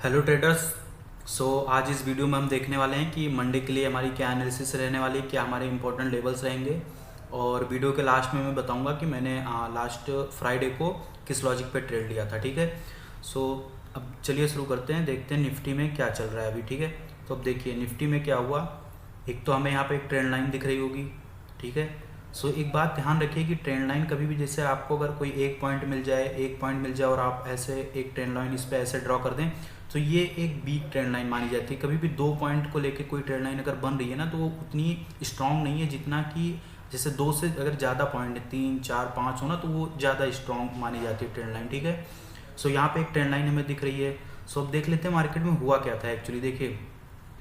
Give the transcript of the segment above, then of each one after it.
Hello traders. आज इस video में हम देखने वाले हैं कि मंडे के लिए हमारी क्या एनालिसिस रहने वाली है, क्या हमारे इंपॉर्टेंट लेवल्स रहेंगे। और वीडियो के लास्ट में मैं बताऊंगा कि मैंने लास्ट फ्राइडे को किस लॉजिक पे ट्रेड लिया था। ठीक है। सो अब चलिए शुरू करते हैं, देखते हैं निफ्टी में क्या चल रहा है अभी। ठीक है। तो अब देखिए निफ्टी में क्या हुआ। एक तो हमें यहाँ पे एक ट्रेंड लाइन दिख रही होगी। ठीक है। एक बात ध्यान रखिए कि ट्रेंड लाइन कभी भी, जैसे आपको अगर कोई एक पॉइंट मिल जाए और आप ऐसे एक ट्रेंड लाइन इस पर ऐसे ड्रॉ कर दें, तो ये एक वीक ट्रेंड लाइन मानी जाती है। कभी भी 2 पॉइंट को लेके कोई ट्रेंड लाइन अगर बन रही है ना, तो वो उतनी स्ट्रांग नहीं है जितना कि जैसे दो से अगर ज़्यादा पॉइंट 3 4 5 हो ना, तो वो ज़्यादा स्ट्रांग मानी जाती है ट्रेंड लाइन। ठीक है। यहाँ पे एक ट्रेंड लाइन हमें दिख रही है। अब देख लेते हैं मार्केट में हुआ क्या था एक्चुअली। देखिए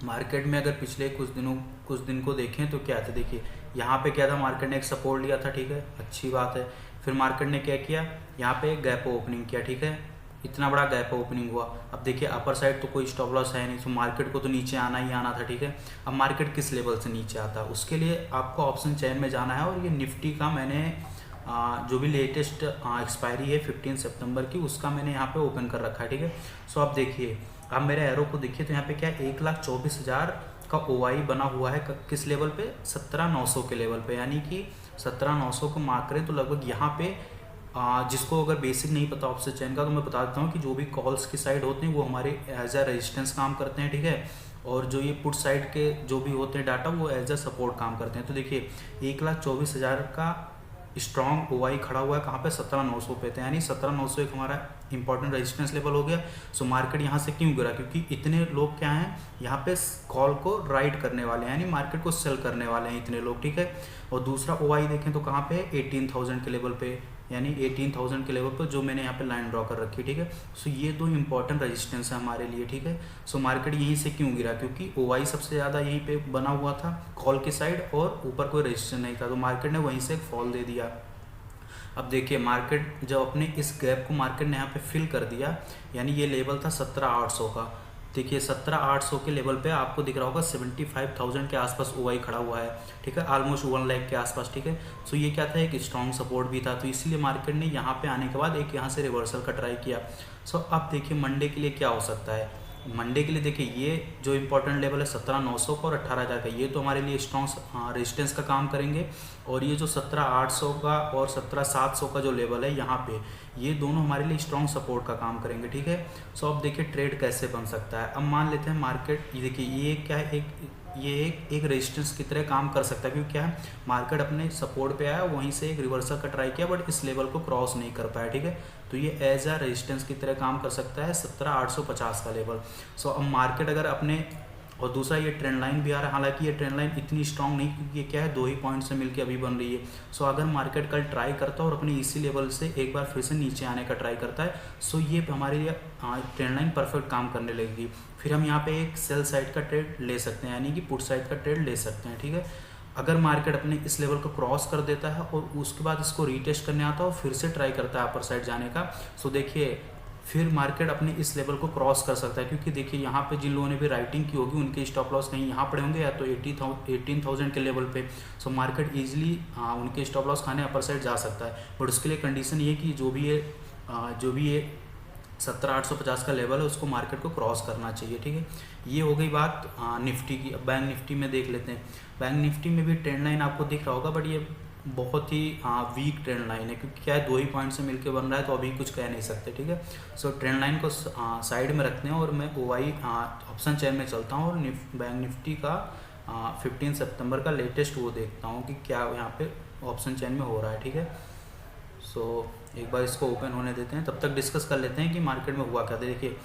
मार्केट में अगर पिछले कुछ दिन को देखें तो क्या था। देखिए यहाँ पे क्या था, मार्केट ने एक सपोर्ट लिया था। ठीक है, अच्छी बात है। फिर मार्केट ने क्या किया, यहाँ पे एक गैप ओपनिंग किया। ठीक है, इतना बड़ा गैप ओपनिंग हुआ। अब देखिए अपर साइड तो कोई स्टॉप लॉस है नहीं, तो मार्केट को तो नीचे आना ही आना था। ठीक है। अब मार्केट किस लेवल से नीचे आता है, उसके लिए आपको ऑप्शन चेन में जाना है। और ये निफ्टी का मैंने जो भी लेटेस्ट एक्सपायरी है 15 सितंबर की, उसका मैंने यहाँ पे ओपन कर रखा है। ठीक है। अब देखिए, अब मेरे एरो को देखिए तो यहाँ पे क्या 1,24,000 का ओआई बना हुआ है। किस लेवल पे, 17,900 के लेवल पे। यानी कि 17,900 को मार्क करें तो लगभग यहाँ पे जिसको अगर बेसिक नहीं पता ऑप्शन चेन का, तो मैं बता देता हूँ कि जो भी कॉल्स की साइड होते हैं वो हमारे एज अ रेजिस्टेंस काम करते हैं। ठीक है। और जो ये पुट साइड के जो भी होते हैं डाटा, वो एज अ सपोर्ट काम करते हैं। तो देखिए 1,24,000 का स्ट्रॉन्ग ओआई खड़ा हुआ है कहाँ पे, 17,900 पे थे। यानी 17,900 एक हमारा इंपॉर्टेंट रेजिस्टेंस लेवल हो गया। मार्केट यहाँ से क्यों गिरा, क्योंकि इतने लोग क्या हैं यहाँ पे कॉल को राइट करने वाले हैं, यानी मार्केट को सेल करने वाले हैं इतने लोग। ठीक है। और दूसरा ओआई देखें तो कहाँ पे, 18,000 के लेवल पे। यानी 18,000 के लेवल पर जो मैंने यहाँ पे लाइन ड्रॉ कर रखी है। ठीक है। ये दो इंपॉर्टेंट रेजिस्टेंस है हमारे लिए। ठीक है। मार्केट यहीं से क्यों गिरा, क्योंकि ओआई सबसे ज़्यादा यहीं पे बना हुआ था कॉल की साइड, और ऊपर कोई रेजिस्टेंस नहीं था, तो मार्केट ने वहीं से फॉल दे दिया। अब देखिए मार्केट जब अपने इस गैप को मार्केट ने यहाँ पे फिल कर दिया, यानी ये लेवल था 17,800 का। देखिए 17,800 के लेवल पे आपको दिख रहा होगा 75,000 के आसपास ओआई खड़ा हुआ है। ठीक है, ऑलमोस्ट 1 लाख के आसपास। ठीक है। ये क्या था, एक स्ट्रॉन्ग सपोर्ट भी था, तो इसलिए मार्केट ने यहाँ पे आने के बाद एक यहाँ से रिवर्सल का ट्राई किया। अब देखिए मंडे के लिए क्या हो सकता है। मंडे के लिए देखिए ये जो इंपॉर्टेंट लेवल है 17,900 का और 18,000 का, ये तो हमारे लिए स्ट्रॉन्ग रेजिस्टेंस का काम करेंगे। और ये जो 17,800 का और 17,700 का जो लेवल है यहाँ पे, ये दोनों हमारे लिए स्ट्रॉन्ग सपोर्ट का काम करेंगे। ठीक है। अब देखिए ट्रेड कैसे बन सकता है। अब मान लेते हैं मार्केट, ये देखिए ये क्या है, एक रेजिस्टेंस की तरह काम कर सकता है, क्योंकि क्या है मार्केट अपने सपोर्ट पे आया, वहीं से एक रिवर्सल का ट्राई किया, बट इस लेवल को क्रॉस नहीं कर पाया। ठीक है। तो ये एज अ रेजिस्टेंस की तरह काम कर सकता है 17,850 का लेवल। अब मार्केट अगर अपने, और दूसरा ये ट्रेंड लाइन भी आ रहा है, हालांकि ये ट्रेंड लाइन इतनी स्ट्रांग नहीं, क्योंकि ये क्या है 2 ही पॉइंट से मिलकर अभी बन रही है। अगर मार्केट कल ट्राई करता है और अपने इसी लेवल से एक बार फिर से नीचे आने का ट्राई करता है, ये हमारे लिए ट्रेंड लाइन परफेक्ट काम करने लगेगी। फिर हम यहाँ पे एक सेल साइड का ट्रेड ले सकते हैं, यानी कि पुट साइड का ट्रेड ले सकते हैं। ठीक है। अगर मार्केट अपने इस लेवल को क्रॉस कर देता है और उसके बाद इसको रीटेस्ट करने आता है और फिर से ट्राई करता है अपर साइड जाने का, देखिए फिर मार्केट अपने इस लेवल को क्रॉस कर सकता है। क्योंकि देखिए यहाँ पे जिन लोगों ने भी राइटिंग की होगी, उनके स्टॉप लॉस कहीं यहाँ पड़े होंगे या तो 18,000 के लेवल पे। मार्केट ईजिली उनके स्टॉप लॉस खाने अपर साइड जा सकता है। बट उसके लिए कंडीशन ये कि जो भी ये 17,850 का लेवल है, उसको मार्केट को क्रॉस करना चाहिए। ठीक है। ये हो गई बात निफ्टी की। अब बैंक निफ्टी में देख लेते हैं। बैंक निफ्टी में भी ट्रेंड लाइन आपको दिख रहा होगा, बट ये बहुत ही वीक ट्रेंड लाइन है, क्योंकि क्या है 2 ही पॉइंट से मिलकर बन रहा है, तो अभी कुछ कह नहीं सकते। ठीक है। ट्रेंड लाइन को साइड में रखते हैं और मैं ओआई ऑप्शन चेन में चलता हूँ और बैंक निफ्टी का 15 सितंबर का लेटेस्ट वो देखता हूँ कि क्या यहाँ पे ऑप्शन चेन में हो रहा है। ठीक है। एक बार इसको ओपन होने देते हैं, तब तक डिस्कस कर लेते हैं कि मार्केट में हुआ क्या था। देखिए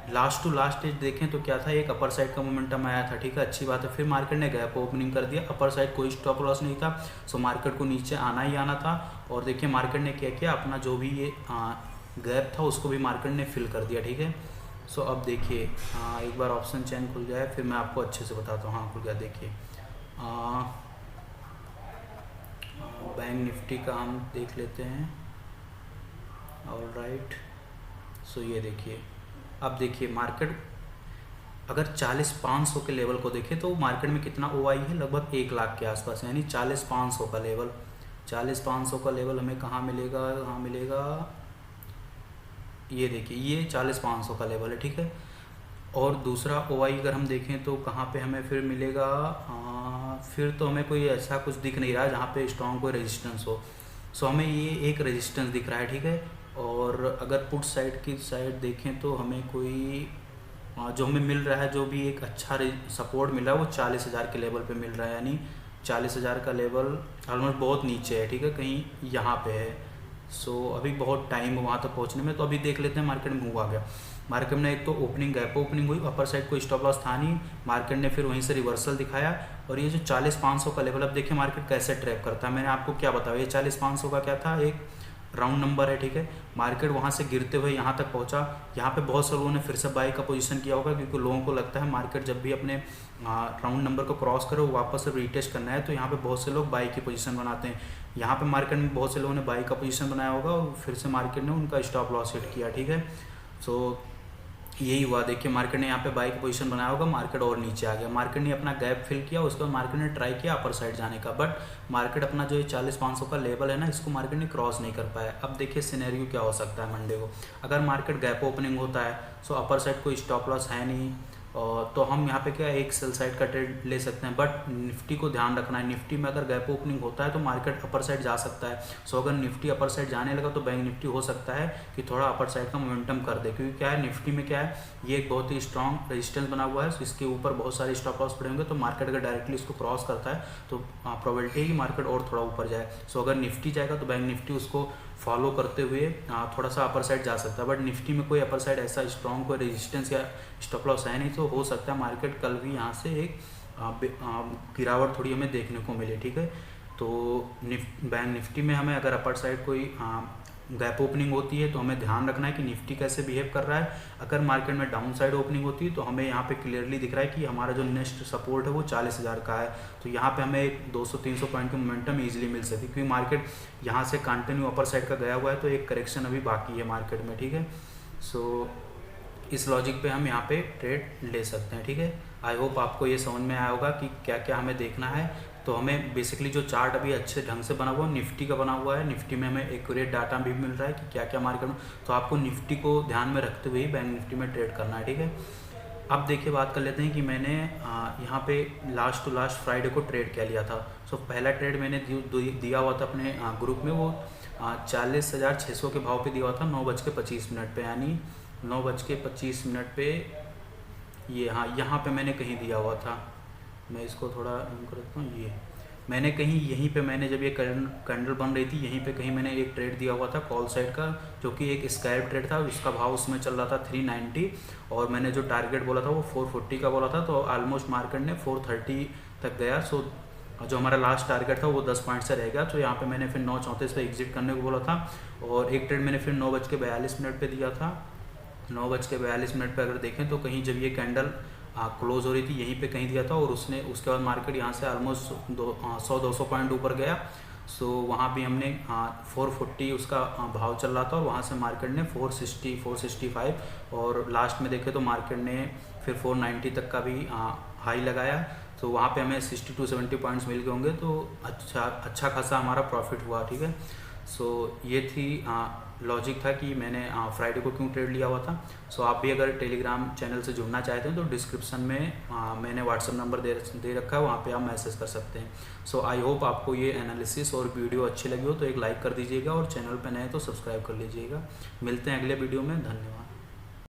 लास्ट टू लास्ट एज देखें तो क्या था, एक अपर साइड का मोमेंटम आया था। ठीक है, अच्छी बात है। फिर मार्केट ने गैप ओपनिंग कर दिया, अपर साइड कोई स्टॉप लॉस नहीं था, मार्केट को नीचे आना ही आना था। और देखिए मार्केट ने क्या किया, अपना जो भी ये गैप था उसको भी मार्केट ने फिल कर दिया। ठीक है। अब देखिए एक बार ऑप्शन चेन खुल जाए, फिर मैं आपको अच्छे से बताता हूँ। हाँ खुल गया। देखिए बैंक निफ्टी का हम देख लेते हैं। ऑलराइट। ये देखिए, अब देखिए मार्केट अगर 40,500 के लेवल को देखें तो मार्केट में कितना ओआई है, लगभग 1 लाख के आसपास। यानी 40,500 का लेवल, 40,500 का लेवल हमें कहाँ मिलेगा, कहाँ मिलेगा ये देखिए ये 40,500 का लेवल है, ठीक है। और दूसरा OI अगर हम देखें तो कहाँ पे हमें फिर मिलेगा, फिर तो हमें कोई ऐसा कुछ दिख नहीं रहा है जहाँ पे स्ट्रॉन्ग कोई रेजिस्टेंस हो। सो हमें ये एक रेजिस्टेंस दिख रहा है, ठीक है। और अगर पुट साइड की साइड देखें तो हमें कोई जो हमें मिल रहा है, जो भी एक अच्छा सपोर्ट मिल रहा है वो 40,000 के लेवल पे मिल रहा है, यानी 40,000 का लेवल ऑलमोस्ट बहुत नीचे है, ठीक है, कहीं यहाँ पे है। सो अभी बहुत टाइम है वहाँ तक पहुँचने में, तो अभी देख लेते हैं मार्केट में हुआ गया। मार्केट में एक तो ओपनिंग गैप ओपनिंग हुई, अपर साइड कोई स्टॉप लॉस था नहीं, मार्केट ने फिर वहीं से रिवर्सल दिखाया। और ये जो 40,500 का लेवल, अब देखिए मार्केट कैसे ट्रैप करता है। मैंने आपको क्या बताया, ये 40,500 का क्या था, एक राउंड नंबर है, ठीक है। मार्केट वहाँ से गिरते हुए यहाँ तक पहुँचा। यहाँ पे बहुत से लोगों ने फिर से बाई का पोजीशन किया होगा, क्योंकि लोगों को लगता है मार्केट जब भी अपने राउंड नंबर को क्रॉस करे वो वापस से रीटेस्ट करना है, तो यहाँ पे बहुत से लोग बाई की पोजीशन बनाते हैं। यहाँ पे मार्केट में बहुत से लोगों ने बाई का पोजीशन बनाया होगा और फिर से मार्केट ने उनका स्टॉप लॉस हिट किया, ठीक है। सो यही हुआ, देखिए मार्केट ने यहाँ पे बाई की पोजीशन बनाया होगा, मार्केट और नीचे आ गया। मार्केट ने अपना गैप फिल किया, उसके बाद मार्केट ने ट्राई किया अपर साइड जाने का, बट मार्केट अपना जो 40,500 का लेवल है ना, इसको मार्केट ने क्रॉस नहीं कर पाया। अब देखिए सिनेरियो क्या हो सकता है मंडे को, अगर मार्केट गैप ओपनिंग होता है, सो अपर साइड कोई स्टॉप लॉस है नहीं, और तो हम यहाँ पे क्या एक सेल साइड का ट्रेड ले सकते हैं। बट निफ्टी को ध्यान रखना है, निफ्टी में अगर गैप ओपनिंग होता है तो मार्केट अपर साइड जा सकता है। सो अगर निफ्टी अपर साइड जाने लगा तो बैंक निफ्टी हो सकता है कि थोड़ा अपर साइड का मोमेंटम कर दे, क्योंकि क्या है निफ्टी में क्या है, ये एक बहुत ही स्ट्रॉन्ग रेजिस्टेंस बना हुआ है, इसके ऊपर बहुत सारे स्टॉप लॉस पड़े होंगे, तो मार्केट अगर डायरेक्टली इसको क्रॉस करता है तो प्रोबेबिलिटी है कि मार्केट और थोड़ा ऊपर जाए। सो अगर निफ्टी जाएगा तो बैंक निफ्टी उसको फॉलो करते हुए थोड़ा सा अपर साइड जा सकता है। बट निफ्टी में कोई अपर साइड ऐसा स्ट्रॉन्ग कोई रेजिस्टेंस या स्टॉप लॉस है नहीं, तो हो सकता है मार्केट कल भी यहाँ से एक गिरावट थोड़ी हमें देखने को मिले, ठीक है। तो बैंक निफ्टी में हमें अगर अपर साइड कोई गैप ओपनिंग होती है तो हमें ध्यान रखना है कि निफ्टी कैसे बिहेव कर रहा है। अगर मार्केट में डाउन साइड ओपनिंग होती है तो हमें यहाँ पे क्लियरली दिख रहा है कि हमारा जो नेक्स्ट सपोर्ट है वो 40,000 का है, तो यहाँ पे हमें 200-300 पॉइंट की मोमेंटम ईजिली मिल सकती है, क्योंकि मार्केट यहाँ से कंटिन्यू अपर साइड का गया हुआ है, तो एक करेक्शन अभी बाकी है मार्केट में, ठीक है। सो इस लॉजिक पे हम यहाँ पे ट्रेड ले सकते हैं, ठीक है। आई होप आपको ये समझ में आया होगा कि क्या क्या हमें देखना है। तो हमें बेसिकली जो चार्ट अभी अच्छे ढंग से बना हुआ है निफ्टी का बना हुआ है, निफ्टी में हमें एक्यूरेट डाटा भी मिल रहा है कि क्या क्या मार्केट में, तो आपको निफ्टी को ध्यान में रखते हुए ही बैंक निफ्टी में ट्रेड करना है, ठीक है। अब देखिए बात कर लेते हैं कि मैंने यहाँ पे लास्ट टू लास्ट फ्राइडे को ट्रेड क्या लिया था। सो पहला ट्रेड मैंने दिया हुआ था अपने ग्रुप में, वो 40,600 के भाव पे दिया हुआ था 9:25 पे, यानी 9:25 पे ये, हाँ यहाँ पे मैंने कहीं दिया हुआ था, मैं इसको थोड़ा कर देता हूँ। ये मैंने कहीं यहीं पे मैंने जब ये कैंडल बन रही थी यहीं पे कहीं मैंने एक ट्रेड दिया हुआ था कॉल साइड का, जो कि एक स्कैल्प ट्रेड था, उसका भाव उसमें चल रहा था 390, और मैंने जो टारगेट बोला था वो 440 का बोला था, तो ऑलमोस्ट मार्केट ने 430 तक गया। सो जो हमारा लास्ट टारगेट था वो 10 पॉइंट से रह गया, तो यहाँ पे मैंने फिर 9:34 पे एग्जिट करने को बोला था, और एक ट्रेड मैंने फिर 9:42 पे दिया था। 9:42 पे अगर देखें तो कहीं जब ये कैंडल क्लोज हो रही थी यहीं पे कहीं दिया था, और उसके बाद मार्केट यहाँ से ऑलमोस्ट 100-200 पॉइंट ऊपर गया। सो वहाँ भी हमने 440 उसका भाव चल रहा था, और वहाँ से मार्केट ने 460-465, और लास्ट में देखे तो मार्केट ने फिर 490 तक का भी हाई लगाया, तो वहाँ पे हमें 60-70 पॉइंट्स मिल गए होंगे, तो अच्छा खासा हमारा प्रॉफिट हुआ, ठीक है। सो ये थी लॉजिक था कि मैंने फ्राइडे को क्यों ट्रेड लिया हुआ था। सो आप भी अगर टेलीग्राम चैनल से जुड़ना चाहते हैं तो डिस्क्रिप्शन में मैंने व्हाट्सअप नंबर दे रखा है, वहाँ पे आप मैसेज कर सकते हैं। सो आई होप आपको ये एनालिसिस और वीडियो अच्छी लगी हो तो एक लाइक कर दीजिएगा, और चैनल पे नए तो सब्सक्राइब कर लीजिएगा। मिलते हैं अगले वीडियो में, धन्यवाद।